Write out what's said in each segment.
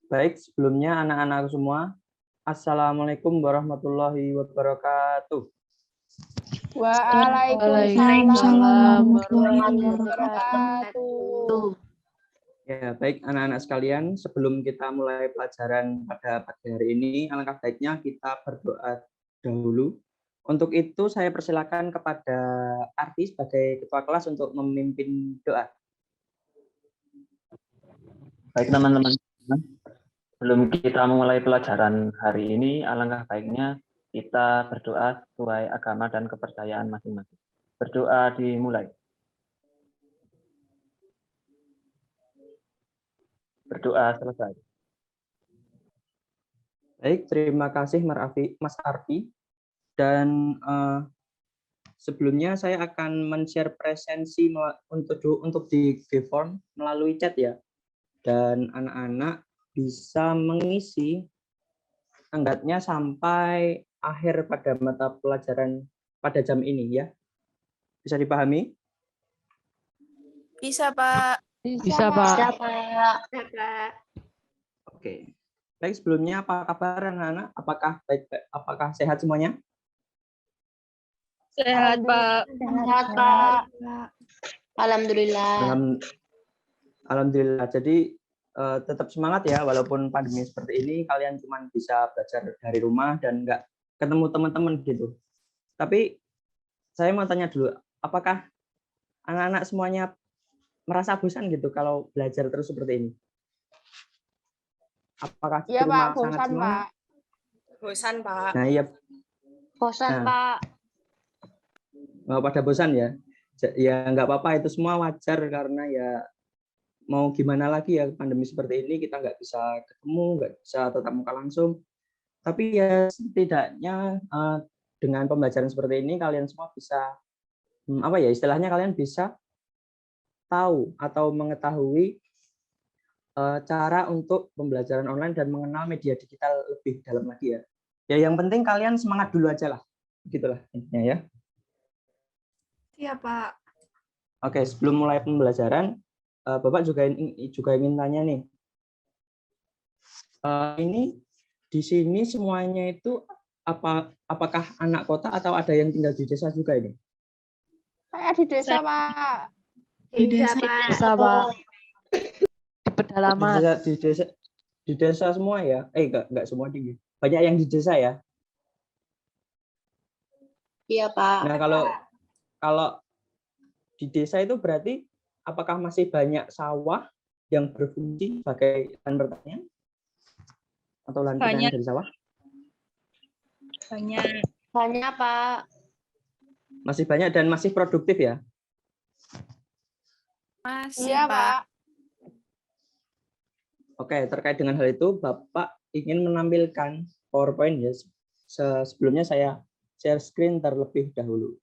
Baik, sebelumnya anak-anak semua, Assalamualaikum warahmatullahi wabarakatuh. Waalaikumsalam warahmatullahi wabarakatuh. Ya, baik anak-anak sekalian, sebelum kita mulai pelajaran pada pagi hari ini, alangkah baiknya kita berdoa dahulu. Untuk itu saya persilakan kepada Arti sebagai ketua kelas untuk memimpin doa. Baik teman-teman, sebelum kita memulai pelajaran hari ini, alangkah baiknya kita berdoa sesuai agama dan kepercayaan masing-masing. Berdoa dimulai. Berdoa selesai. Baik, terima kasih Mas Arfi. Dan sebelumnya saya akan men-share presensi untuk di G-Form melalui chat ya. Dan anak-anak bisa mengisi tenggatnya sampai akhir pada mata pelajaran pada jam ini ya. Bisa dipahami? Bisa, Pak. Bisa, Pak. Bisa, Pak. Oke. Baik, sebelumnya apa kabar anak-anak? Apakah sehat semuanya? Sehat, Pak. Sehat, Pak. Alhamdulillah. Alhamdulillah. Jadi tetap semangat ya, walaupun pandemi seperti ini kalian cuma bisa belajar dari rumah dan nggak ketemu teman-teman gitu. Tapi saya mau tanya dulu, apakah anak-anak semuanya merasa bosan gitu kalau belajar terus seperti ini? Apakah di Iya, rumah Pak. sangat Bosan, semangat? Pak. Bosan, Pak. Nah iya, Bosan, Nah. Pak. nggak pada bosan ya? Ya nggak apa-apa, itu semua wajar karena ya mau gimana lagi ya, pandemi seperti ini kita nggak bisa ketemu, nggak bisa tatap muka langsung. Tapi ya setidaknya dengan pembelajaran seperti ini kalian semua bisa apa ya, istilahnya kalian bisa tahu atau mengetahui cara untuk pembelajaran online dan mengenal media digital lebih dalam lagi ya. Ya yang penting kalian semangat dulu aja lah, gitulah intinya ya. Iya, Pak. Oke, sebelum mulai pembelajaran, Bapak juga ingin tanya nih. Ini di sini semuanya itu apakah anak kota atau ada yang tinggal di desa juga ini? Saya di desa, Pak. Di desa, Pak. Desa, Pak. Di pedalaman. Di desa semua ya? Enggak semua tinggi. Banyak yang di desa ya? Iya, Pak. Nah, kalau di desa itu berarti apakah masih banyak sawah yang berfungsi sebagai lahan pertanian atau lahan pertanian dari sawah? Banyak. Banyak, Pak. Masih banyak dan masih produktif ya? Masih, Iya, Pak. Pak. Oke, terkait dengan hal itu Bapak ingin menampilkan PowerPoint ya. Sebelumnya saya share screen terlebih dahulu.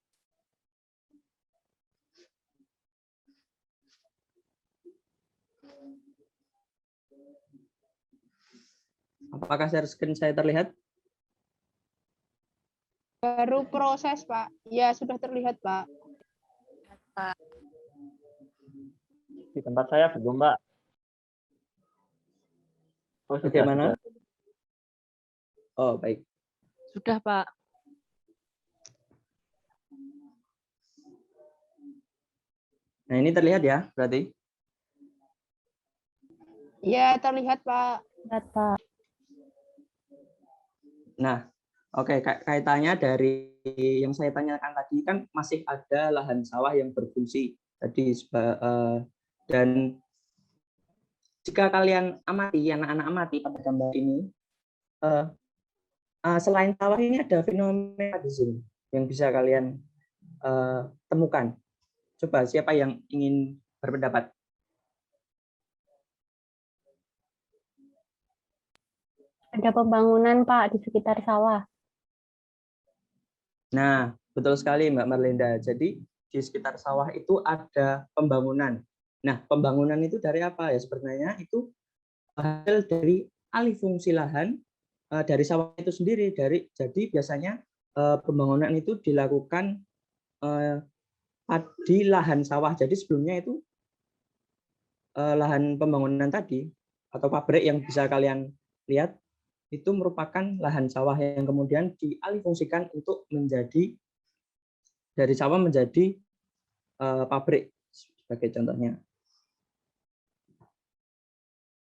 Apakah share screen saya terlihat? Baru proses, Pak. Ya, sudah terlihat, Pak. Di tempat saya belum, Pak. Oh, Bagaimana? Oh, baik. Sudah, Pak. Nah, ini terlihat ya, berarti? Ya, terlihat, Pak. Terlihat, Pak. Nah, oke, kaitannya dari yang saya tanyakan tadi kan masih ada lahan sawah yang berfungsi tadi dan jika kalian amati, anak-anak amati pada gambar ini, selain sawah ini ada fenomena di sini yang bisa kalian temukan. Coba siapa yang ingin berpendapat? Ada pembangunan, Pak, di sekitar sawah. Nah, betul sekali Mbak Marlinda. Jadi di sekitar sawah itu ada pembangunan. Nah, pembangunan itu dari apa ya? Sebenarnya itu hasil dari alih fungsi lahan dari sawah itu sendiri. Jadi biasanya pembangunan itu dilakukan di lahan sawah. Jadi sebelumnya itu lahan pembangunan tadi atau pabrik yang bisa kalian lihat itu merupakan lahan sawah yang kemudian dialihfungsikan untuk menjadi dari sawah menjadi pabrik sebagai contohnya.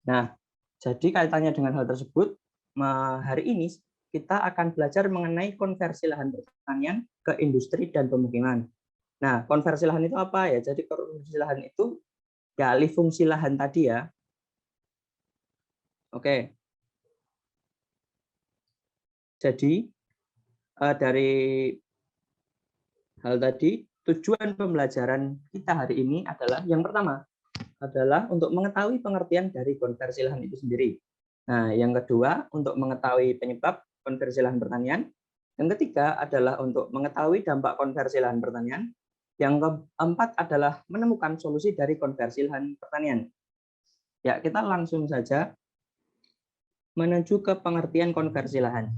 Nah, jadi kaitannya dengan hal tersebut, hari ini kita akan belajar mengenai konversi lahan pertanian ke industri dan pemukiman. Nah, konversi lahan itu apa ya? Jadi konversi lahan itu ya alih fungsi lahan tadi ya. Oke. Jadi dari hal tadi, tujuan pembelajaran kita hari ini adalah yang pertama adalah untuk mengetahui pengertian dari konversi lahan itu sendiri. Nah, yang kedua untuk mengetahui penyebab konversi lahan pertanian. Yang ketiga adalah untuk mengetahui dampak konversi lahan pertanian. Yang keempat adalah menemukan solusi dari konversi lahan pertanian. Ya, kita langsung saja menuju ke pengertian konversi lahan.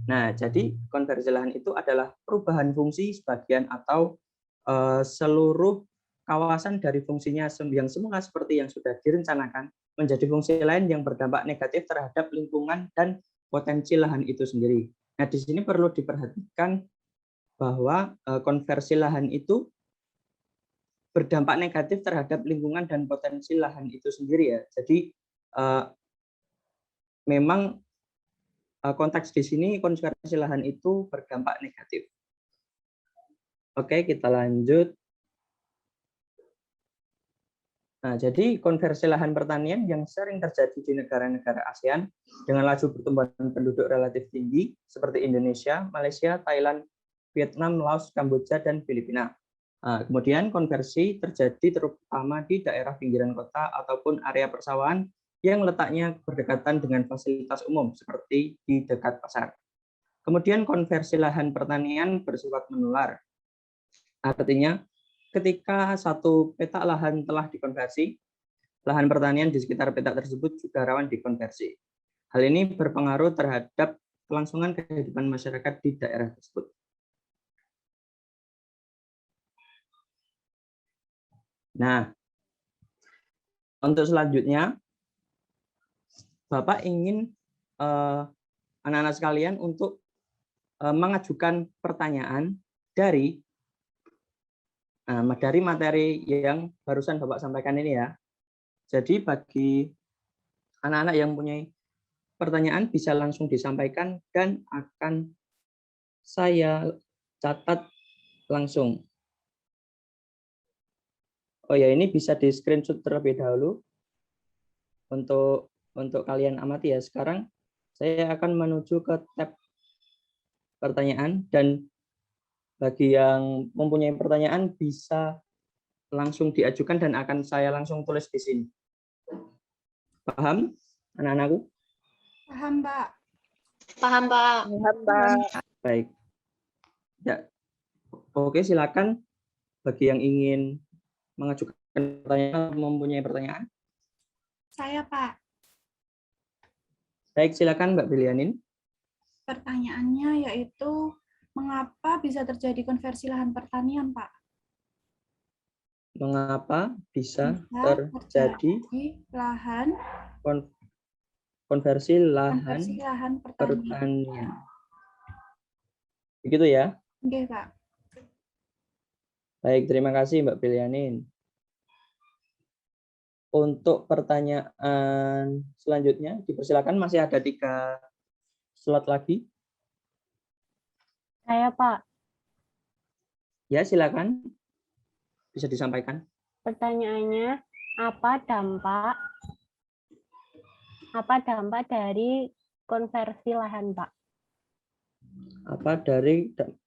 Nah, jadi konversi lahan itu adalah perubahan fungsi sebagian atau seluruh kawasan dari fungsinya yang semula seperti yang sudah direncanakan menjadi fungsi lain yang berdampak negatif terhadap lingkungan dan potensi lahan itu sendiri. Nah, di sini perlu diperhatikan bahwa konversi lahan itu berdampak negatif terhadap lingkungan dan potensi lahan itu sendiri ya. Jadi memang konteks di sini konversi lahan itu berdampak negatif. Oke, kita lanjut. Nah, jadi konversi lahan pertanian yang sering terjadi di negara-negara ASEAN dengan laju pertumbuhan penduduk relatif tinggi seperti Indonesia, Malaysia, Thailand, Vietnam, Laos, Kamboja, dan Filipina. Nah, kemudian konversi terjadi terutama di daerah pinggiran kota ataupun area persawahan yang letaknya berdekatan dengan fasilitas umum seperti di dekat pasar. Kemudian konversi lahan pertanian bersifat menular. Artinya ketika satu petak lahan telah dikonversi, lahan pertanian di sekitar petak tersebut juga rawan dikonversi. Hal ini berpengaruh terhadap kelangsungan kehidupan masyarakat di daerah tersebut. Nah, untuk selanjutnya, Bapak ingin anak-anak sekalian untuk mengajukan pertanyaan dari materi yang barusan Bapak sampaikan ini ya. Jadi bagi anak-anak yang punya pertanyaan bisa langsung disampaikan dan akan saya catat langsung. Oh ya, ini bisa di screenshot terlebih dahulu untuk kalian amati ya. Sekarang saya akan menuju ke tab pertanyaan dan bagi yang mempunyai pertanyaan bisa langsung diajukan dan akan saya langsung tulis di sini. Paham, anak-anakku? Paham, Pak. Paham, Pak. Baik. Ya. Oke, silakan bagi yang ingin mengajukan pertanyaan, mempunyai pertanyaan. Saya, Pak. Baik, silakan Mbak Bilianin. Pertanyaannya yaitu, mengapa bisa terjadi konversi lahan pertanian, Pak? Mengapa bisa terjadi lahan konversi lahan pertanian? Begitu ya? Oke, Pak. Baik, terima kasih Mbak Bilianin. Untuk pertanyaan selanjutnya, dipersilakan, masih ada 3 slot lagi. Saya, Pak. Ya, silakan. Bisa disampaikan. Pertanyaannya, apa dampak dari konversi lahan, Pak?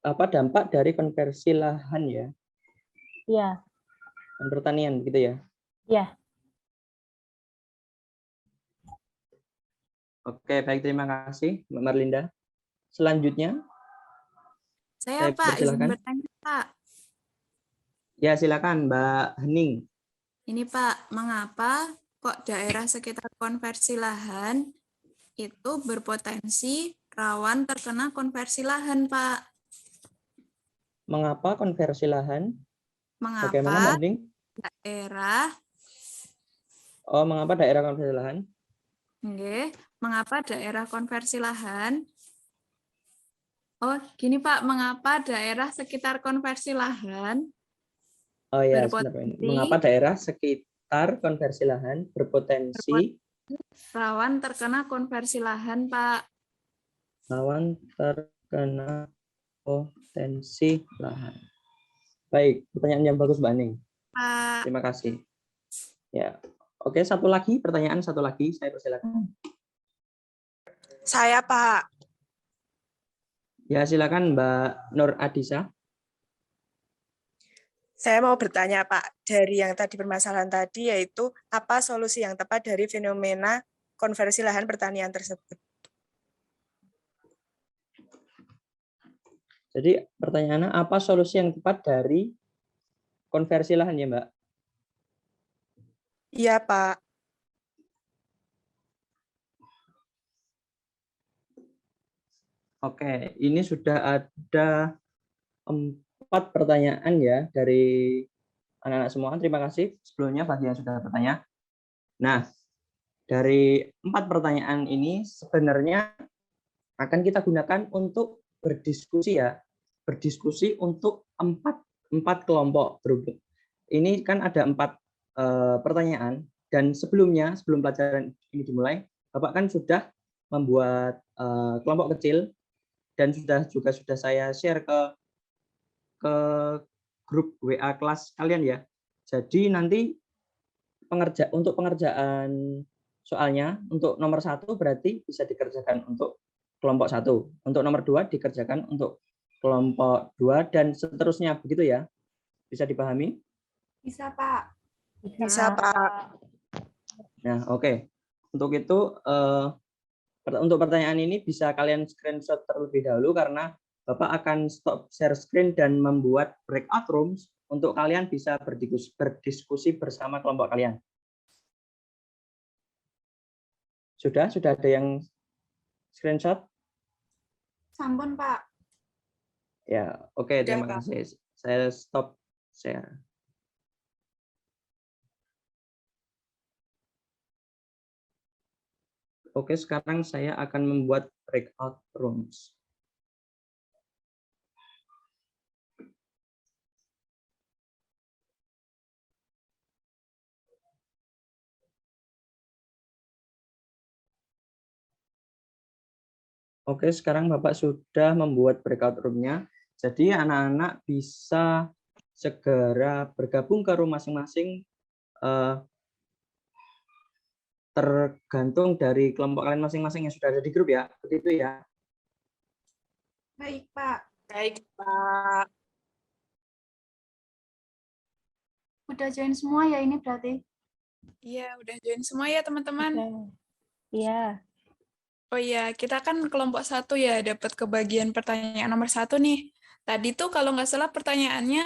Apa dampak dari konversi lahan ya? Iya. Dan pertanian gitu ya? Iya. Oke, baik, terima kasih Mbak Marlinda. Selanjutnya, saya Pak, izin bertanya Pak. Ya, silakan Mbak Hening. Ini Pak, mengapa kok daerah sekitar konversi lahan itu berpotensi rawan terkena konversi lahan, Pak? Mengapa konversi lahan? Mengapa Bagaimana Mbak Hening? daerah Oh, mengapa daerah konversi lahan? Nggih, mengapa daerah konversi lahan? Oh, gini Pak, mengapa daerah sekitar konversi lahan Oh ya, sebentar, Pak. berpotensi Mengapa daerah sekitar konversi lahan berpotensi rawan terkena konversi lahan, Pak? rawan terkena potensi lahan? Baik, pertanyaan yang bagus, Mbak Ning. Pak, Terima kasih. Ya, oke, satu lagi, saya persilakan. Saya, Pak. Ya, silakan Mbak Nur Adisa. Saya mau bertanya, Pak, dari yang tadi permasalahan tadi, yaitu apa solusi yang tepat dari fenomena konversi lahan pertanian tersebut? Jadi pertanyaannya, apa solusi yang tepat dari konversi lahan ya, Mbak? Iya, Pak. Oke, ini sudah ada 4 pertanyaan ya dari anak-anak semua. Terima kasih sebelumnya bagi yang sudah bertanya. Nah, dari 4 pertanyaan ini sebenarnya akan kita gunakan untuk berdiskusi ya. Berdiskusi untuk 4 kelompok berhubung. Ini kan ada 4 pertanyaan dan sebelum pelajaran ini dimulai, Bapak kan sudah membuat kelompok kecil dan sudah saya share ke grup WA kelas kalian ya. Jadi nanti untuk pengerjaan soalnya untuk nomor 1 berarti bisa dikerjakan untuk kelompok 1. Untuk nomor 2 dikerjakan untuk kelompok 2 dan seterusnya begitu ya. Bisa dipahami? Bisa, Pak. Bisa, Pak. Nah, oke. Untuk itu untuk pertanyaan ini bisa kalian screenshot terlebih dahulu karena Bapak akan stop share screen dan membuat breakout rooms untuk kalian bisa berdiskusi bersama kelompok kalian. Sudah ada yang screenshot? Sampun, Pak. Ya, oke, terima Pak. kasih. Saya stop share. Oke, sekarang saya akan membuat breakout rooms. Oke, sekarang Bapak sudah membuat breakout room-nya. Jadi anak-anak bisa segera bergabung ke room masing-masing tergantung dari kelompok kalian masing-masing yang sudah ada di grup ya. Begitu ya. Baik, Pak. Baik, Pak. Udah join semua ya ini berarti? Iya, udah join semua ya teman-teman. Iya. Oh iya, kita kan kelompok 1 ya, dapat kebagian pertanyaan nomor 1 nih. Tadi tuh kalau nggak salah pertanyaannya,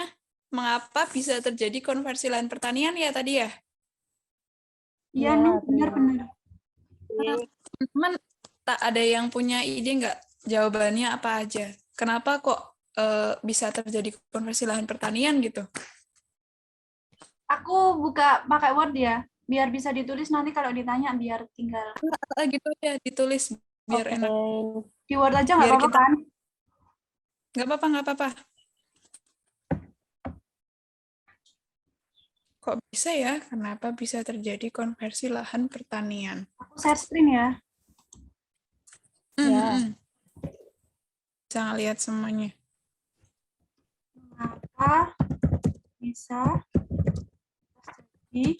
mengapa bisa terjadi konversi lahan pertanian ya tadi ya? Iya, Iya, nih, benar-benar. Teman-teman, tak ada yang punya ide nggak jawabannya apa aja? Kenapa kok bisa terjadi konversi lahan pertanian gitu? Aku buka pakai Word ya, biar bisa ditulis nanti kalau ditanya biar tinggal. Gitu ya, ditulis biar enak. Di Word aja nggak Biar apa-apa kita- kan? Nggak apa-apa. Kok bisa ya? Kenapa bisa terjadi konversi lahan pertanian? Aku share screen ya. Ya. Bisa ngeliat semuanya. Mengapa bisa terjadi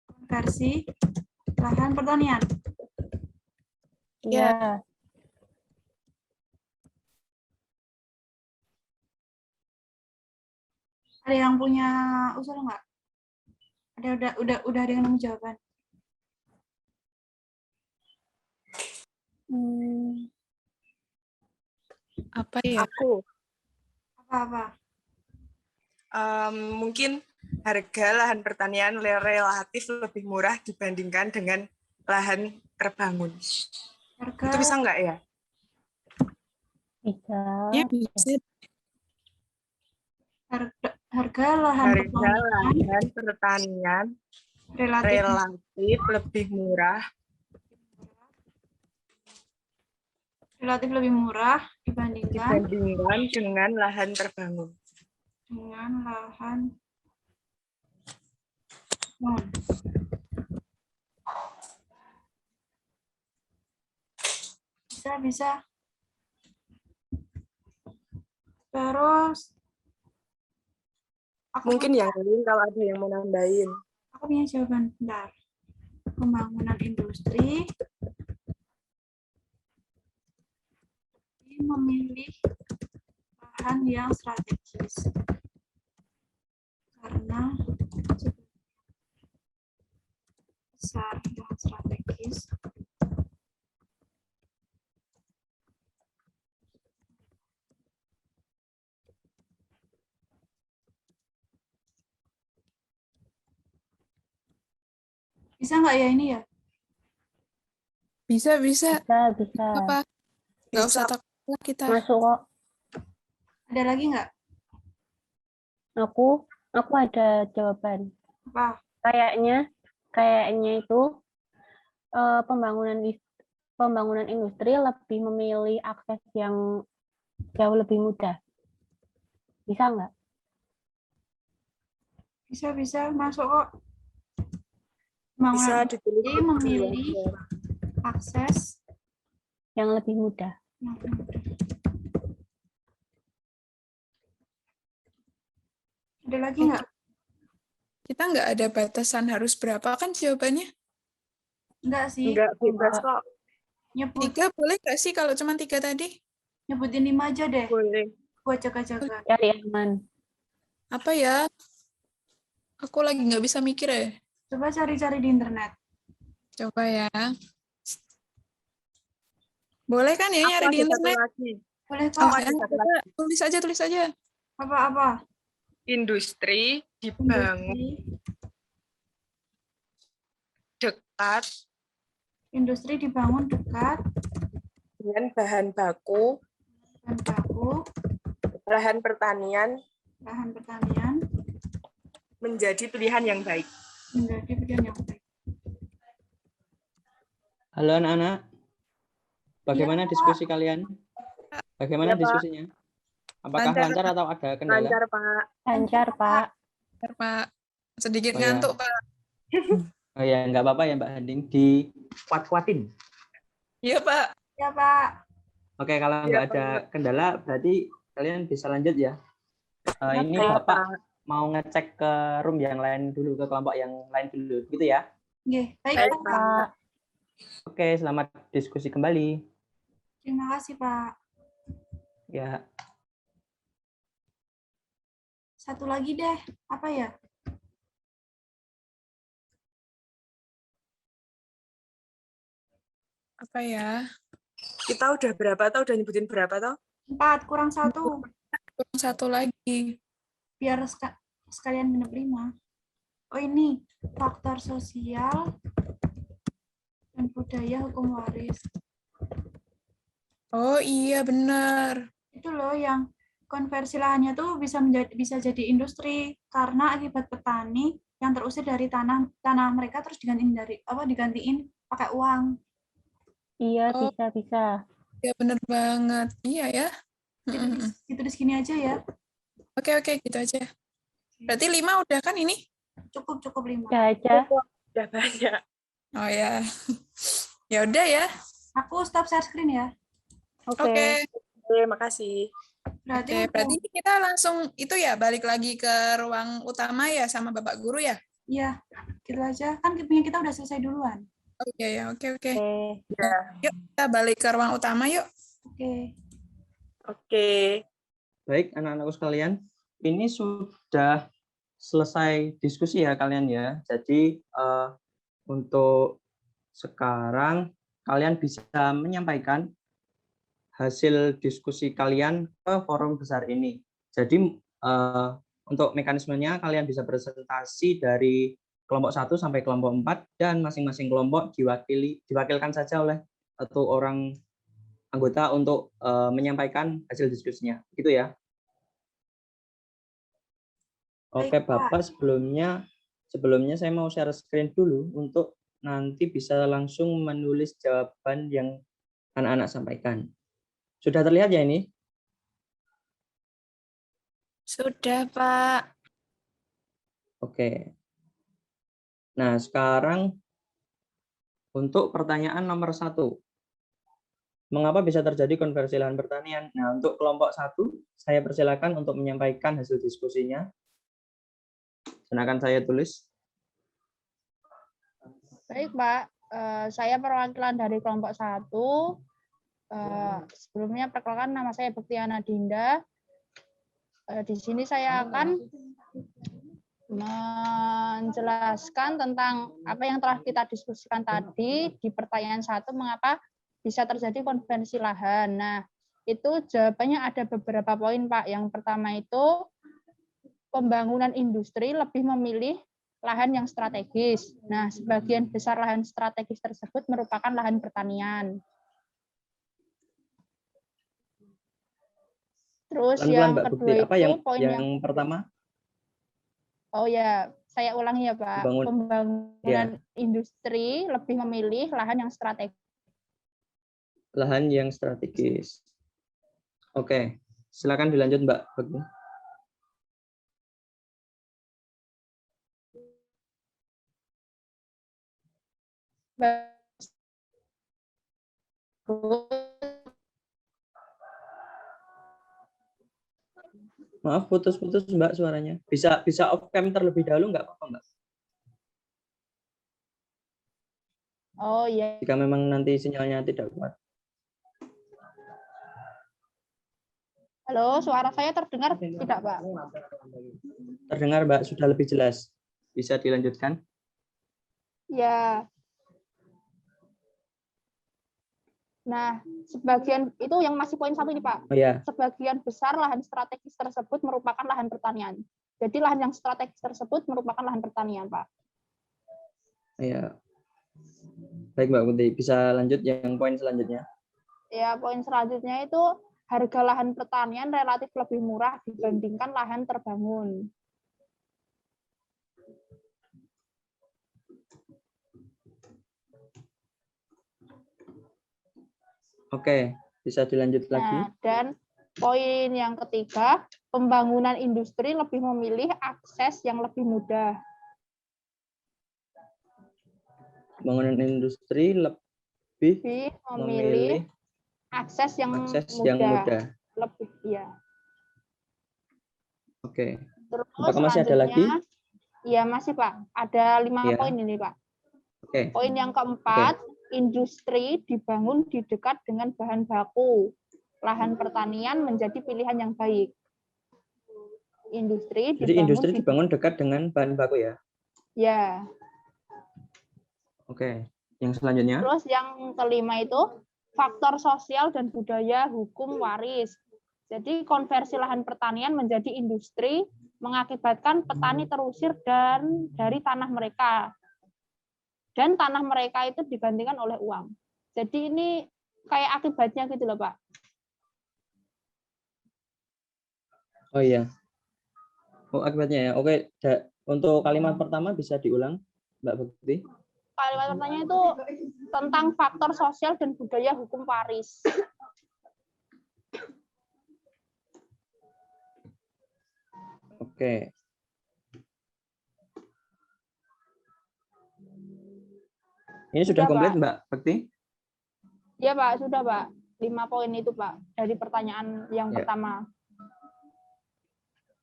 konversi lahan pertanian? Iya. Ada yang punya usul nggak? Udah ada yang nemu jawaban? Apa ya? Aku. Apa-apa? Mungkin harga lahan pertanian relatif lebih murah dibandingkan dengan lahan terbangun. Harga Itu bisa nggak ya? Bisa. Ya, bisa. harga lahan Harga pertanian lahan pertanian Relatif relatif lebih murah relatif lebih murah dibandingkan dibandingkan dengan lahan terbangun. dengan lahan bangun. Bisa. Terus Mungkin yang lain kalau ada yang mau nambahin. aku punya jawaban. Bentar. Pembangunan industri memilih lahan yang strategis karena besar yang strategis bisa nggak ya ini ya? Bisa. Bisa. Apa? Nggak usah Bisa. takut kita. Masuk kok. Ada lagi nggak? Aku ada jawaban. Apa? Kayaknya itu pembangunan industri lebih memilih akses yang jauh lebih mudah. Bisa nggak? Bisa masuk kok. Bisa Pembangunan ditulis industri memilih akses Yang lebih mudah. yang lebih mudah. Ada lagi nggak? Kita nggak ada batasan harus berapa kan jawabannya? Enggak sih. Enggak bebas kok. Nyebut 3 boleh nggak sih kalau cuma 3 tadi? nyebutin 5 aja deh. Boleh. Buat jaga-jaga. Cari aman. Apa ya? Aku lagi nggak bisa mikir ya. Coba cari-cari di internet. Coba ya. Boleh kan ya nyari Aku di ada satu internet? lagi. Boleh Oh, kok. ada satu coba lagi. tulis aja. Apa? Industri dibangun Industri dibangun dekat dengan bahan baku lahan pertanian menjadi pilihan yang baik. menjadi pilihan yang baik. Halo anak-anak. Bagaimana Iya, diskusi kalian? Bagaimana Iya, Pak. diskusinya? Apakah lancar atau ada kendala? Lancar, Pak. Lancar, Pak. Bentar, Pak. Sedikit Oh, ya. ngantuk, Pak. Oh ya, nggak apa-apa ya Mbak Handing. Dikuat-kuatin. Iya, Pak. Ya, Pak. Oke, kalau Iya, nggak ada Pak. kendala, berarti kalian bisa lanjut ya. Ini Oke, Bapak Pak. mau ngecek ke room yang lain dulu, ke kelompok yang lain dulu, gitu ya? Nggih, baik, Baik, Pak. Pak. Oke, selamat diskusi kembali. Terima kasih, Pak. Ya, Satu lagi deh. Apa ya? Apa ya? Kita udah berapa tau? Udah nyebutin berapa tau? 4 kurang 1. Kurang 1 lagi. Biar sekalian genep 5. Oh, ini faktor sosial dan budaya hukum waris. Oh iya, benar. Itu loh yang konversi lahannya tuh bisa jadi industri karena akibat petani yang terusir dari tanah mereka terus digantiin pakai uang. Iya, Oh. bisa. Ya, benar banget. Iya ya. Ditulis gini aja ya. Oke, gitu aja. Berarti 5 udah kan ini? Cukup 5. Udah aja. Udah banyak. Oh ya. Ya udah ya. Aku stop share screen ya. Oke. Terima kasih. Berarti kita langsung itu ya balik lagi ke ruang utama ya sama Bapak Guru ya? Iya, gitu aja. Kan punya kita udah selesai duluan. Oh iya ya, oke. Oke. Yuk kita balik ke ruang utama yuk. Oke. baik anak-anakku sekalian. Ini sudah selesai diskusi ya kalian ya. Jadi untuk sekarang kalian bisa menyampaikan hasil diskusi kalian ke forum besar ini. Jadi untuk mekanismenya kalian bisa presentasi dari kelompok 1 sampai kelompok 4 dan masing-masing kelompok diwakilkan saja oleh satu orang anggota untuk menyampaikan hasil diskusinya. Gitu ya. Oke, Bapak sebelumnya sebelumnya saya mau share screen dulu untuk nanti bisa langsung menulis jawaban yang anak-anak sampaikan. Sudah terlihat ya ini? Sudah, Pak. Oke. Nah, sekarang untuk pertanyaan nomor 1. Mengapa bisa terjadi konversi lahan pertanian? Nah, untuk kelompok 1, saya persilakan untuk menyampaikan hasil diskusinya. Dan akan saya tulis. Baik, Pak. Saya perwakilan dari kelompok 1. Sebelumnya perkenalkan, nama saya Bektiana Dinda. Di sini saya akan menjelaskan tentang apa yang telah kita diskusikan tadi di pertanyaan 1, mengapa bisa terjadi konversi lahan. Nah, itu jawabannya ada beberapa poin, Pak. Yang pertama itu pembangunan industri lebih memilih lahan yang strategis. Nah, sebagian besar lahan strategis tersebut merupakan lahan pertanian. Terus Pelan-pelan, yang Mbak kedua Bukti. Apa itu poin yang pertama? Oh ya, saya ulangi ya, Pak. Pembangunan Ya. industri lebih memilih lahan yang strategis. Lahan yang strategis. Oke, silakan dilanjut, Mbak Bukti. Maaf, putus-putus Mbak suaranya. Bisa off cam terlebih dahulu nggak apa-apa, Mbak? Oh iya. Jika memang nanti sinyalnya tidak kuat. Halo, suara saya terdengar tidak, Pak? Terdengar, Mbak, sudah lebih jelas. Bisa dilanjutkan? Ya. Nah, sebagian itu yang masih poin 1 ini, Pak. Oh ya. Sebagian besar lahan strategis tersebut merupakan lahan pertanian. Jadi lahan yang strategis tersebut merupakan lahan pertanian, Pak. Ya. Baik, Mbak Putih. Bisa lanjut yang poin selanjutnya? Ya, poin selanjutnya itu harga lahan pertanian relatif lebih murah dibandingkan lahan terbangun. Oke, bisa dilanjut lagi. Nah, dan poin yang ketiga, pembangunan industri lebih memilih akses yang lebih mudah. Pembangunan industri lebih memilih akses yang mudah. Lebih, ya. Oke. Terus apakah masih ada lagi? Iya, masih, Pak. Ada 5 Ya. poin ini, Pak. Oke. Poin yang keempat, industri dibangun di dekat dengan bahan baku. Lahan pertanian menjadi pilihan yang baik. Jadi industri dibangun dekat dengan bahan baku ya? Ya. Oke. Yang selanjutnya? Terus yang kelima itu faktor sosial dan budaya hukum waris. Jadi konversi lahan pertanian menjadi industri mengakibatkan petani terusir dari tanah mereka. Dan tanah mereka itu digantikan oleh uang. Jadi ini kayak akibatnya gitu loh, Pak. Oh iya. Oh, akibatnya ya. Oke, untuk kalimat pertama bisa diulang, Mbak Bukti. Kalimat pertanyaan itu tentang faktor sosial dan budaya hukum waris. Oke. Ini sudah komplit, Pak. Mbak Bukti? Iya, Pak, sudah, Pak. 5 poin itu, Pak, dari pertanyaan yang pertama.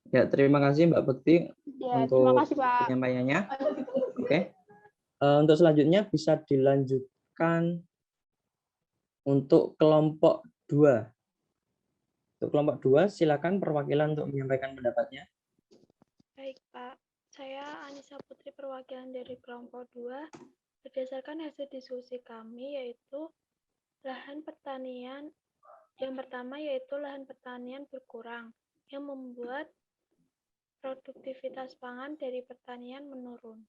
Ya, terima kasih Mbak Bukti untuk terima kasih, Pak. penyampaiannya. Oke. Untuk selanjutnya bisa dilanjutkan untuk kelompok 2. Untuk kelompok 2, silakan perwakilan untuk menyampaikan pendapatnya. Baik, Pak. Saya Anissa Putri, perwakilan dari kelompok 2. Berdasarkan hasil diskusi kami, yaitu lahan pertanian, yang pertama yaitu lahan pertanian berkurang, yang membuat produktivitas pangan dari pertanian menurun.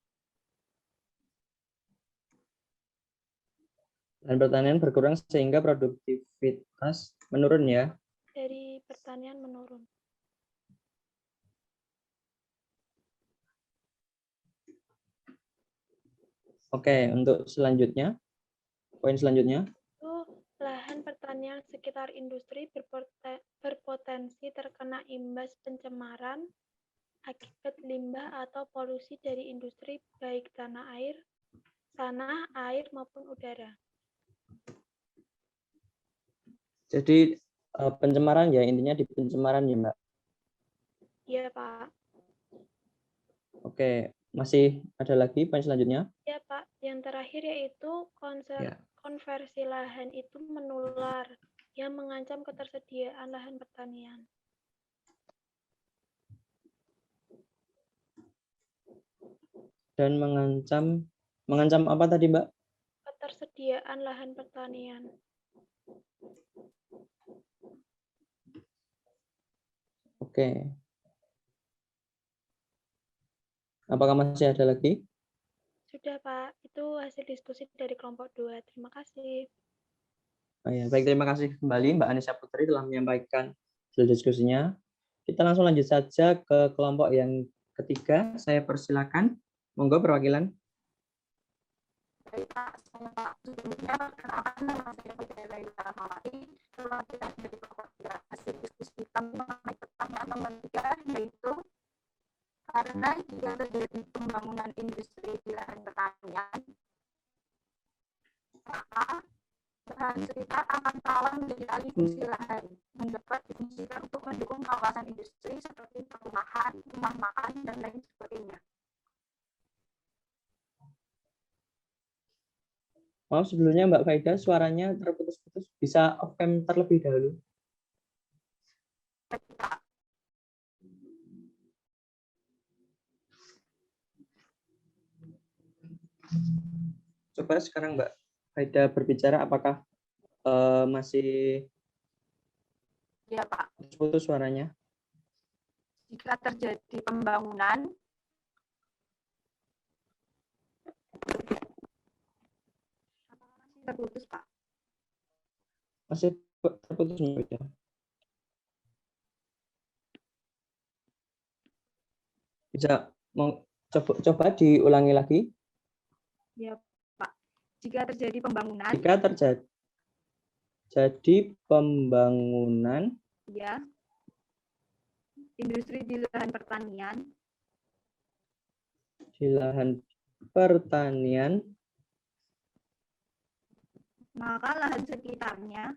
Lahan pertanian berkurang sehingga produktivitas menurun ya? Dari pertanian menurun. Oke, untuk selanjutnya, poin selanjutnya. Itu lahan pertanian sekitar industri berpotensi terkena imbas pencemaran akibat limbah atau polusi dari industri baik tanah air, maupun udara. Jadi pencemaran ya, intinya di pencemaran ya, Mbak. Iya, Pak. Oke, masih ada lagi poin selanjutnya? Ya, Pak. Yang terakhir yaitu Ya. konversi lahan itu menular yang mengancam ketersediaan lahan pertanian. Dan mengancam apa tadi, Mbak? Ketersediaan lahan pertanian. Oke. Apakah masih ada lagi? Sudah, Pak. Itu hasil diskusi dari kelompok 2. Terima kasih. Oh ya, baik, terima kasih kembali Mbak Anissa Putri telah menyampaikan hasil diskusinya. Kita langsung lanjut saja ke kelompok yang ketiga. Saya persilakan. Monggo perwakilan. Baik, Pak. Saya Pak. Sebelumnya, perkenalkan nama saya Putri Taramawati, perwakilan dari kelompok 3. Hasil diskusi kami mengenai pertanyaan nomor 3, yaitu karena jika terjadi pembangunan industri di lahan pertanian, maka lahan sekitar akan rawan menjadi alih fungsi lahan yang dapat difungsikan untuk mendukung kawasan industri seperti perumahan, rumah makan, dan lain sebagainya. Maaf sebelumnya Mbak Faida, suaranya terputus-putus. Bisa off cam terlebih dahulu. Coba sekarang Mbak Faida berbicara, apakah masih Ya, Pak. putus suaranya? Jika terjadi pembangunan terputus, Pak. Masih terputus Mbak Faida. Bisa coba diulangi lagi? Ya, Pak. Jika terjadi pembangunan. Jika terjadi pembangunan. Ya. Industri di lahan pertanian. Di lahan pertanian. Maka lahan sekitarnya.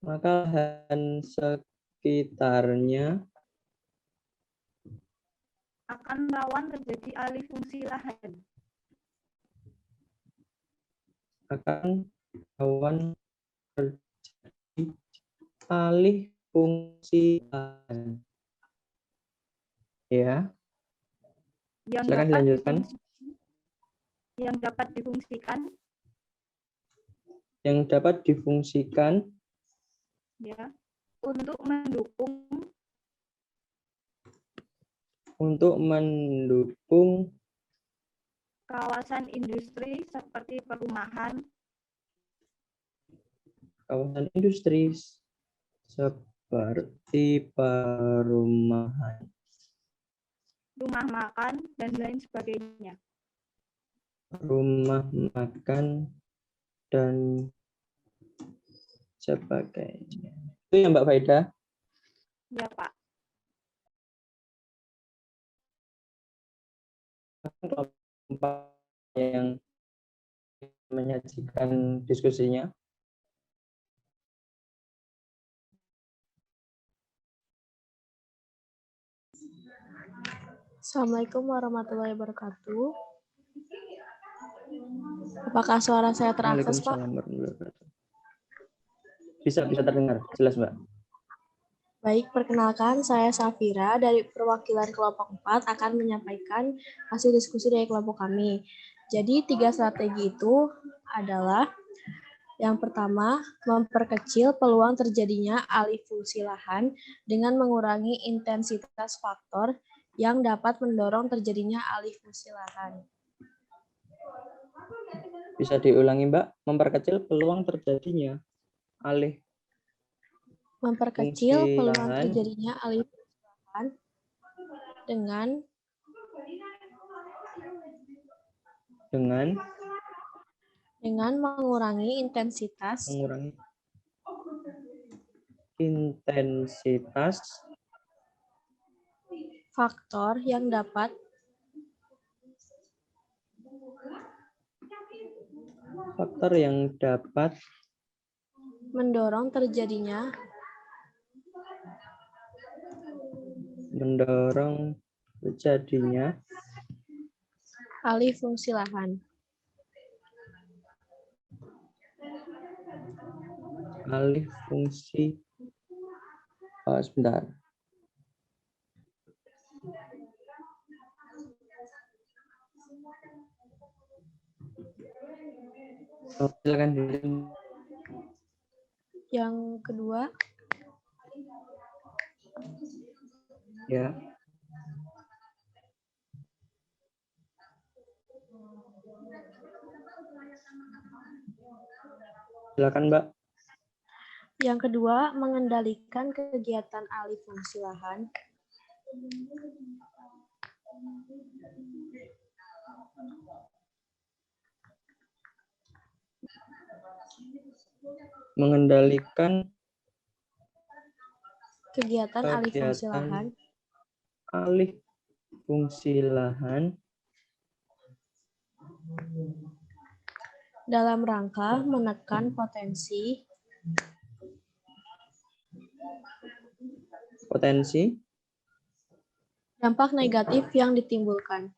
Maka lahan sekitarnya akan rawan terjadi alih fungsi lahan. Akan rawan terjadi alih fungsi lahan. Ya. Silakan dilanjutkan. Yang dapat difungsikan. Yang dapat difungsikan. Ya. Untuk mendukung kawasan industri seperti perumahan. Kawasan industri seperti perumahan. Rumah makan dan lain sebagainya. Rumah makan dan sebagainya. Itu ya Mbak Faida? Ya, Pak. Kelompok yang menyajikan diskusinya. Assalamualaikum warahmatullahi wabarakatuh. Apakah suara saya terakses, Pak? Bisa terdengar, jelas, Mbak. Baik, perkenalkan saya Safira dari perwakilan kelompok 4 akan menyampaikan hasil diskusi dari kelompok kami. Jadi 3 strategi itu adalah yang pertama, memperkecil peluang terjadinya alih fungsi lahan dengan mengurangi intensitas faktor yang dapat mendorong terjadinya alih fungsi lahan. Bisa diulangi, Mbak? Memperkecil peluang terjadinya alih memperkecil peluang terjadinya alih fungsi lahan dengan dengan mengurangi intensitas faktor yang dapat mendorong terjadinya alih fungsi lahan. Sebentar. Silakan. Yang kedua, ya. Silakan, Mbak. Yang kedua, mengendalikan kegiatan alih fungsi lahan. Mengendalikan kegiatan alih fungsi lahan dalam rangka menekan potensi dampak negatif yang ditimbulkan.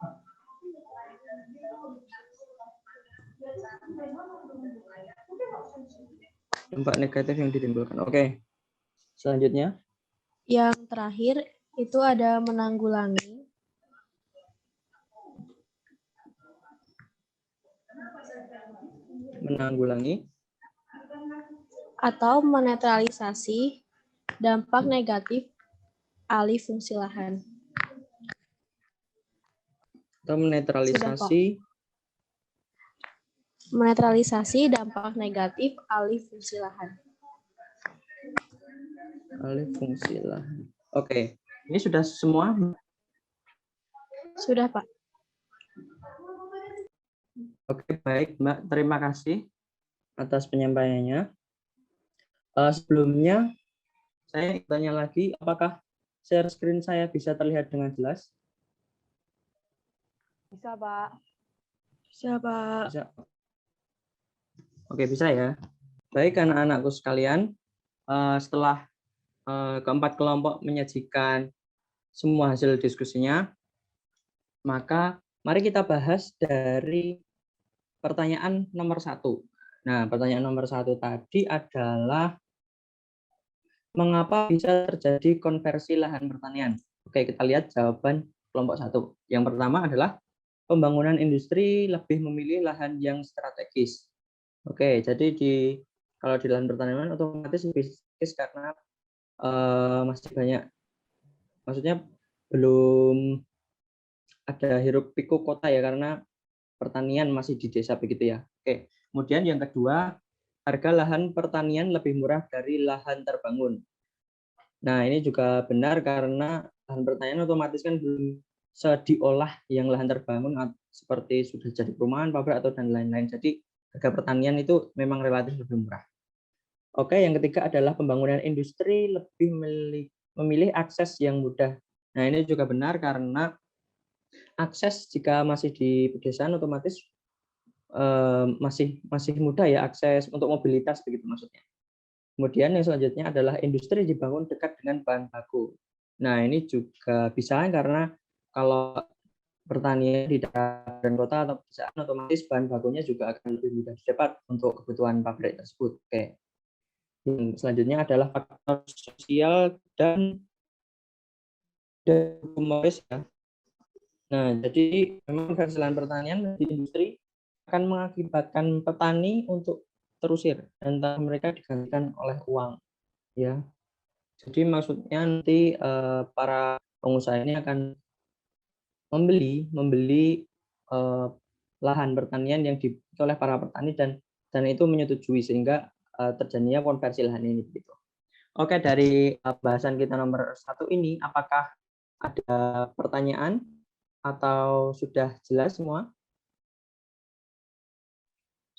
Oke. Selanjutnya. Yang terakhir itu ada menanggulangi atau menetralisasi dampak negatif alih fungsi lahan. Menetralisasi dampak negatif alih fungsi lahan. Oke, ini sudah semua? Sudah, Pak. Oke, baik, Mbak. Terima kasih atas penyampaiannya. Sebelumnya, saya tanya lagi, apakah share screen saya bisa terlihat dengan jelas? Bisa, Pak. Bisa, Pak. Bisa. Oke, bisa ya. Baik, anak-anakku sekalian, setelah keempat kelompok menyajikan semua hasil diskusinya, maka mari kita bahas dari pertanyaan nomor 1. Nah, pertanyaan nomor 1 tadi adalah mengapa bisa terjadi konversi lahan pertanian? Oke, kita lihat jawaban kelompok 1. Yang pertama adalah pembangunan industri lebih memilih lahan yang strategis. Oke, jadi kalau di lahan pertanian otomatis lebih strategis karena masih banyak, maksudnya belum ada hiruk pikuk kota ya, karena pertanian masih di desa begitu ya. Oke, kemudian yang kedua, harga lahan pertanian lebih murah dari lahan terbangun. Nah, ini juga benar karena lahan pertanian otomatis kan belum sediolah yang lahan terbangun seperti sudah jadi perumahan, pabrik atau dan lain-lain. Jadi harga pertanian itu memang relatif lebih murah. Oke, yang ketiga adalah pembangunan industri lebih memilih akses yang mudah. Nah, ini juga benar karena akses jika masih di pedesaan otomatis masih mudah ya akses untuk mobilitas begitu maksudnya. Kemudian yang selanjutnya adalah industri dibangun dekat dengan bahan baku. Nah, ini juga bisa karena kalau pertanian di daerah dan kota atau pedesaan otomatis bahan bakunya juga akan lebih mudah didapat untuk kebutuhan pabrik tersebut. Oke. Yang selanjutnya adalah faktor sosial dan humoris ya. Nah, jadi memang keberhasilan pertanian di industri akan mengakibatkan petani untuk terusir dan mereka digantikan oleh uang, ya. Jadi maksudnya nanti para pengusaha ini akan membeli lahan pertanian yang dimiliki oleh para petani dan itu menyetujui sehingga terjadinya konversi lahan ini begitu. Oke, dari bahasan kita nomor 1 ini, apakah ada pertanyaan atau sudah jelas semua?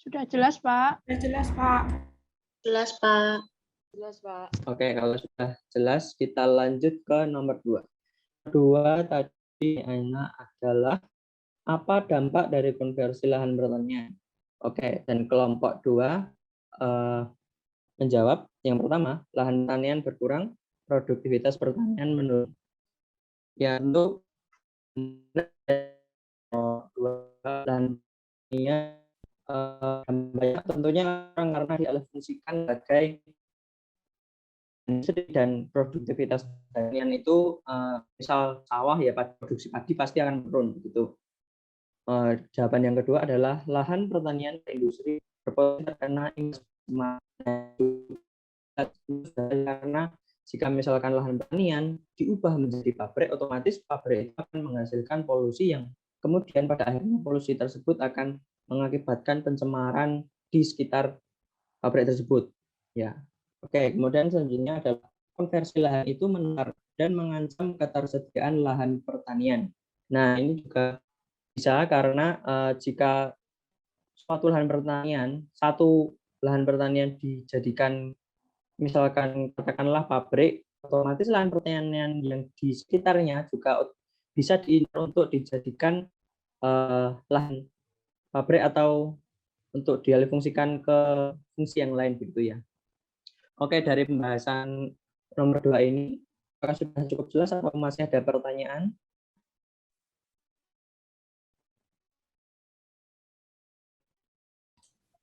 Sudah jelas, Pak. Sudah jelas, Pak. Jelas, Pak. Jelas, Pak. Oke, kalau sudah jelas, kita lanjut ke nomor 2. Kedua tadi adalah apa dampak dari konversi lahan pertanian? Oke, dan kelompok 2 menjawab yang pertama, lahan pertanian berkurang, produktivitas pertanian menurun. Ya, untuk lahan pertanian banyak tentunya karena dialihfungsikan sebagai dan produktivitas pertanian itu misal sawah ya produksi padi pasti akan menurun gitu. Jawaban yang kedua adalah lahan pertanian ke industri berpotensi terkena karena jika misalkan lahan pertanian diubah menjadi pabrik, otomatis pabrik itu akan menghasilkan polusi yang kemudian pada akhirnya polusi tersebut akan mengakibatkan pencemaran di sekitar pabrik tersebut. Ya, oke. Kemudian selanjutnya adalah konversi lahan itu menular dan mengancam ketersediaan lahan pertanian. Nah, ini juga bisa karena jika satu lahan pertanian dijadikan misalkan katakanlah pabrik, otomatis lahan pertanian yang di sekitarnya juga bisa untuk dijadikan lahan pabrik atau untuk dialihfungsikan ke fungsi yang lain begitu ya. Oke, dari pembahasan nomor 2 ini apakah sudah cukup jelas atau masih ada pertanyaan?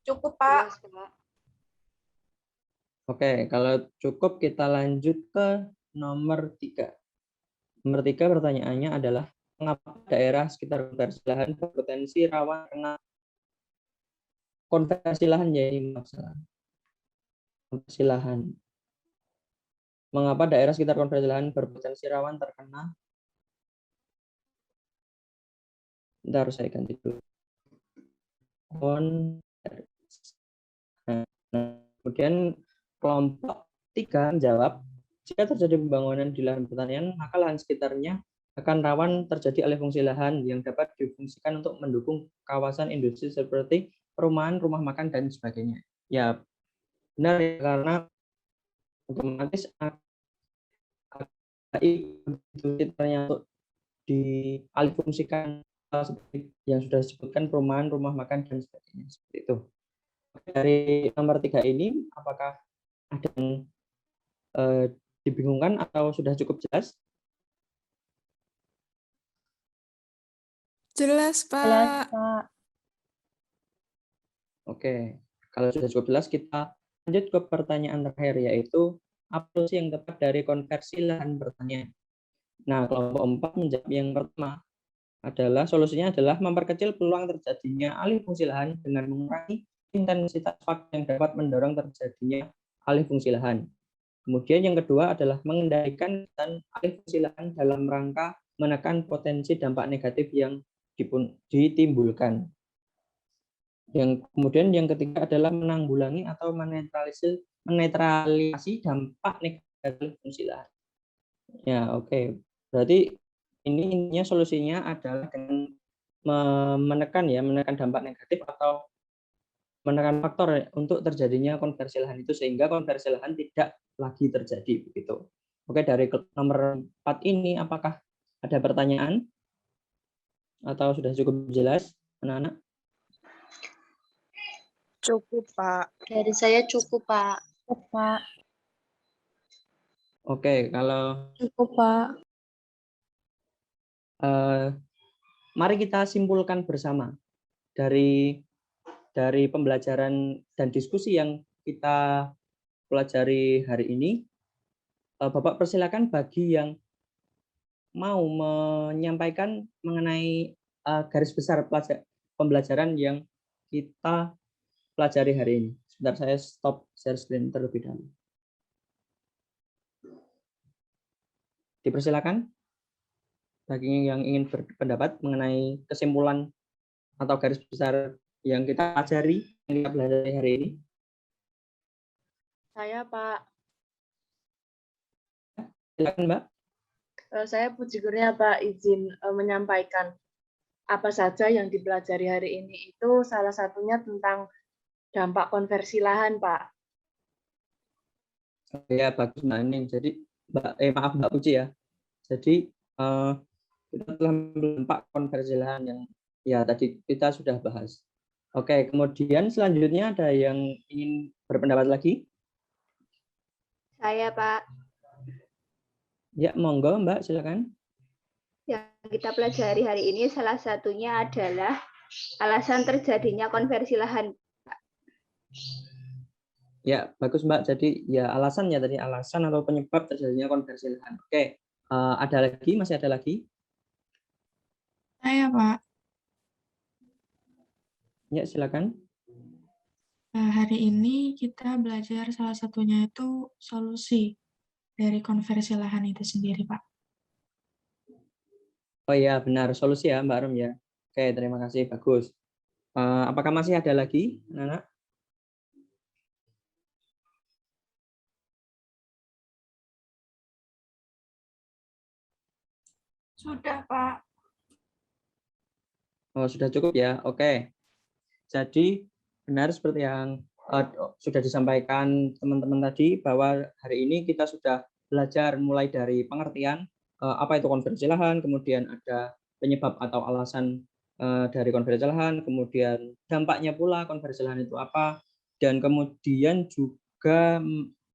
Cukup, Pak. Oke, kalau cukup kita lanjut ke nomor 3. Nomor 3 pertanyaannya adalah mengapa daerah sekitar konversi lahan berpotensi rawan kena konversi lahan ya ini masalah. Konversi lahan. Mengapa daerah sekitar konversi lahan berpotensi rawan terkena? Bentar, saya ganti dulu. Kemudian kelompok 3 menjawab, jika terjadi pembangunan di lahan pertanian, maka lahan sekitarnya akan rawan terjadi alih fungsi lahan yang dapat difungsikan untuk mendukung kawasan industri seperti perumahan, rumah makan, dan sebagainya. Ya, benar ya, karena otomatis sekitarnya untuk dialihfungsikan seperti yang sudah disebutkan perumahan, rumah makan, dan sebagainya. Seperti itu. Dari nomor 3 ini, apakah ada yang dibingungkan atau sudah cukup jelas? Jelas, Pak. Jelas, Pak. Oke, kalau sudah cukup jelas, kita lanjut ke pertanyaan terakhir, yaitu apa solusi yang tepat dari konversi lahan pertanian? Nah, kelompok 4 menjawab yang pertama adalah solusinya adalah memperkecil peluang terjadinya alih fungsi lahan dengan mengurangi intensitas faktor yang dapat mendorong terjadinya alih fungsi lahan. Kemudian yang kedua adalah mengendalikan dan alih fungsi lahan dalam rangka menekan potensi dampak negatif yang ditimbulkan. Kemudian yang ketiga adalah menanggulangi atau menetralisasi dampak negatif fungsi lahan. Ya, oke. Berarti ini intinya solusinya adalah dengan menekan dampak negatif atau menekan faktor untuk terjadinya konversi lahan itu sehingga konversi lahan tidak lagi terjadi begitu. Oke, dari nomor 4 ini apakah ada pertanyaan atau sudah cukup jelas anak-anak? Cukup, Pak. Dari saya cukup, Pak. Cukup, Pak. Oke, kalau Cukup, Pak. mari kita simpulkan bersama dari pembelajaran dan diskusi yang kita pelajari hari ini. Bapak persilakan bagi yang mau menyampaikan mengenai garis besar pembelajaran yang kita pelajari hari ini. Sebentar, saya stop share screen terlebih dahulu. Dipersilakan bagi yang ingin berpendapat mengenai kesimpulan atau garis besar yang kita pelajari, yang kita pelajari hari ini. Saya, Pak. Silakan, Mbak. Saya puji kurnia, Pak, izin menyampaikan apa saja yang dipelajari hari ini. Itu salah satunya tentang dampak konversi lahan, Pak. Ya, bagus Mbak Nining. Jadi, maaf Mbak Puji ya. Jadi, kita telah dampak konversi lahan yang ya tadi kita sudah bahas. Oke, kemudian selanjutnya ada yang ingin berpendapat lagi? Saya, Pak. Ya, monggo Mbak, silakan. Yang kita pelajari hari ini salah satunya adalah alasan terjadinya konversi lahan. Ya, bagus Mbak. Jadi ya alasannya tadi alasan atau penyebab terjadinya konversi lahan. Oke, ada lagi? Masih ada lagi? Saya, Pak. Ya, silakan. Hari ini kita belajar salah satunya itu solusi dari konversi lahan itu sendiri, Pak. Oh iya, benar. Solusi ya, Mbak Rum ya. Oke, terima kasih. Bagus. Apakah masih ada lagi, anak-anak? Sudah, Pak. Oh, sudah cukup ya. Oke. Jadi, benar seperti yang sudah disampaikan teman-teman tadi, bahwa hari ini kita sudah belajar mulai dari pengertian apa itu konversi lahan, kemudian ada penyebab atau alasan dari konversi lahan, kemudian dampaknya pula konversi lahan itu apa, dan kemudian juga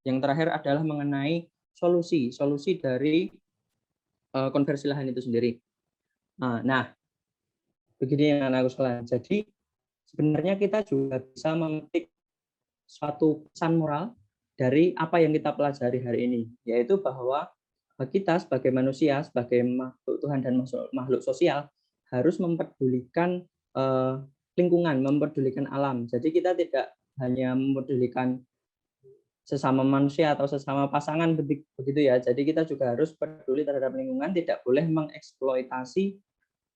yang terakhir adalah mengenai solusi dari konversi lahan itu sendiri. Nah, begini anak-anakku sekalian. Jadi sebenarnya kita juga bisa memetik suatu pesan moral dari apa yang kita pelajari hari ini, yaitu bahwa kita sebagai manusia, sebagai makhluk Tuhan dan makhluk sosial harus mempedulikan lingkungan, mempedulikan alam. Jadi kita tidak hanya mempedulikan sesama manusia atau sesama pasangan begitu ya. Jadi kita juga harus peduli terhadap lingkungan, tidak boleh mengeksploitasi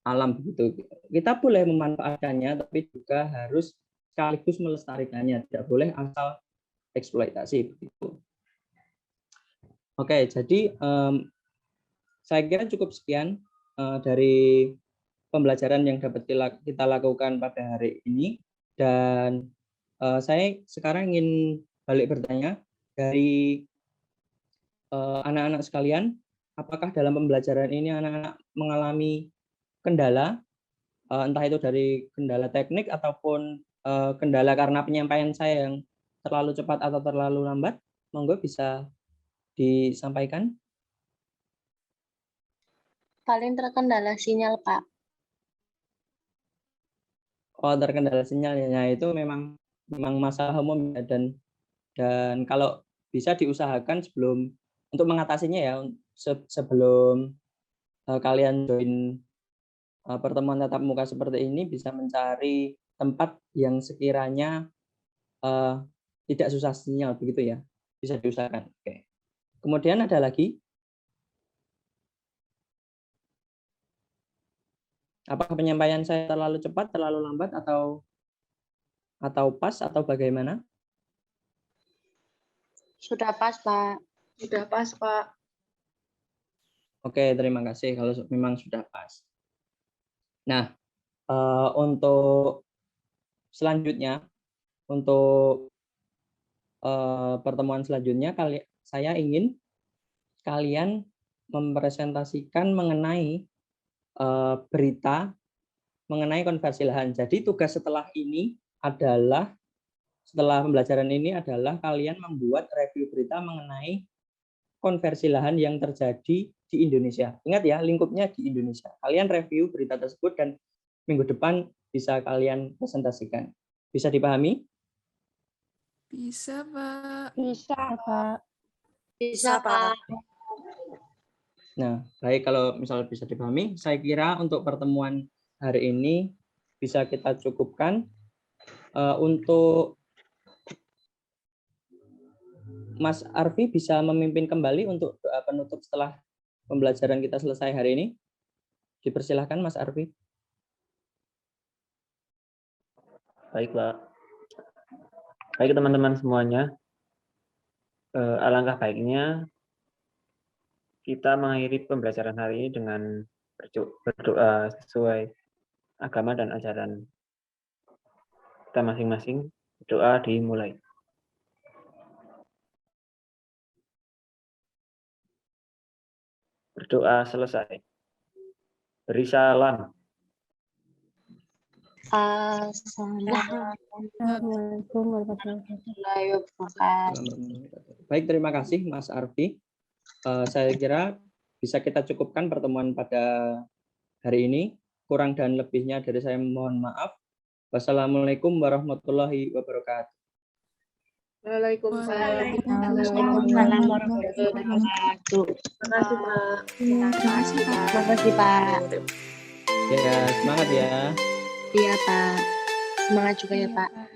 alam begitu. Kita boleh memanfaatkannya, tapi juga harus sekaligus melestarikannya. Tidak boleh asal eksploitasi begitu. Oke, jadi saya kira cukup sekian dari pembelajaran yang dapat kita lakukan pada hari ini. Dan saya sekarang ingin balik bertanya dari anak-anak sekalian, apakah dalam pembelajaran ini anak-anak mengalami kendala, entah itu dari kendala teknik ataupun kendala karena penyampaian saya yang terlalu cepat atau terlalu lambat? Monggo bisa disampaikan. Paling terkendala sinyal, Pak. Oh, terkendala sinyal ya. Nah, itu memang masalah umum ya, dan kalau bisa diusahakan sebelum untuk mengatasinya ya, sebelum kalian join pertemuan tatap muka seperti ini, bisa mencari tempat yang sekiranya tidak susah sinyal begitu ya, bisa diusahakan. Oke. Kemudian ada lagi, apakah penyampaian saya terlalu cepat, terlalu lambat, atau pas, atau bagaimana? Sudah pas, Pak. Sudah pas, Pak. Oke, terima kasih kalau memang sudah pas. Nah, untuk selanjutnya, untuk pertemuan selanjutnya, saya ingin kalian mempresentasikan mengenai berita mengenai konversi lahan. Jadi tugas setelah ini adalah, setelah pembelajaran ini adalah kalian membuat review berita mengenai konversi lahan yang terjadi di Indonesia. Ingat ya, lingkupnya di Indonesia. Kalian review berita tersebut dan minggu depan bisa kalian presentasikan. Bisa dipahami? Bisa, Pak. Bisa, Pak. Bisa, Pak. Nah, baik, kalau misalnya bisa dipahami, saya kira untuk pertemuan hari ini bisa kita cukupkan. Untuk Mas Arfi bisa memimpin kembali untuk doa penutup setelah pembelajaran kita selesai hari ini. Dipersilahkan Mas Arfi. Baik, Pak. Baik teman-teman semuanya, alangkah baiknya kita mengakhiri pembelajaran hari ini dengan berdoa sesuai agama dan ajaran kita masing-masing. Berdoa dimulai. Berdoa selesai. Beri salam. Assalamualaikum warahmatullahi wabarakatuh. Baik, terima kasih Mas Arfi. Saya kira bisa kita cukupkan pertemuan pada hari ini. Kurang dan lebihnya dari saya mohon maaf. Wassalamualaikum warahmatullahi wabarakatuh. Waalaikumsalam. Waalaikumsalam warahmatullahi wabarakatuh. Terima kasih, Pak. Terima kasih, Pak. Terima kasih, Pak. Ya, semangat ya. Iya, Pak. Semangat juga ya, Iya, Pak. Pak.